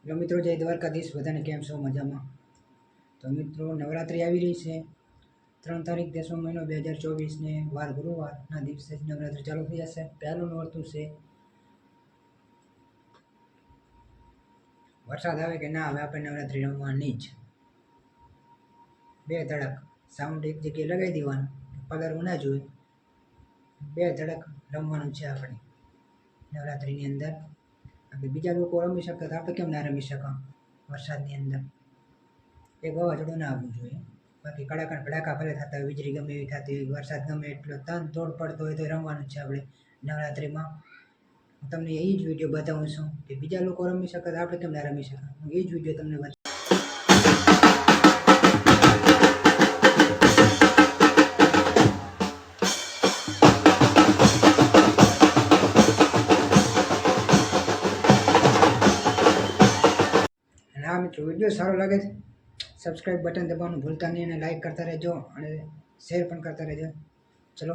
Hello મિત્રો, જય દ્વારકાધીશ. બધાને કેમ છો? મજામાં? તો મિત્રો, નવરાત્રિ આવી રહી છે. 3 તારીખ 10મો મહિનો 2024 ને વાર ગુરુવારના દિવસે જ નવરાત્રિ ચાલુ થઈ જશે. પહેલું નોરતું છે. વરસાદ આવે કે ના આવે, આપણે નવરાત્રિ રમવાની જ. બે ધડક સાઉન્ડ એક જગ્યાએ લગાવી દેવાનું, પલરવું ના જોઈએ. બે ધડક રમવાનું છે આપણે નવરાત્રિની અંદર. આપણે બીજા લોકો રમી શકતા, આપણે કેમ ના રમી શકો વરસાદની અંદર? એક વાવાઝોડું ના આવવું જોઈએ. બાકી કડાકા ભડાકા ભલે થતા હોય, વીજળી ગમે એવી થતી હોય, વરસાદ ગમે એટલો તન તોડ પડતો હોય, તો રમવાનું છે આપણે નવરાત્રિમાં. હું તમને એ જ વિડીયો બતાવું છું કે બીજા લોકો રમી શકે, આપણે કેમ ના રમી શકે. હું એ જ વિડીયો તમને બતાવું. અને હા મિત્રો, વિડીયો સારો લાગે છે, સબસ્ક્રાઈબ બટન દબાવવાનું ભૂલતા નહીં અને લાઈક કરતા રહેજો અને શેર પણ કરતા રહેજો. ચલો.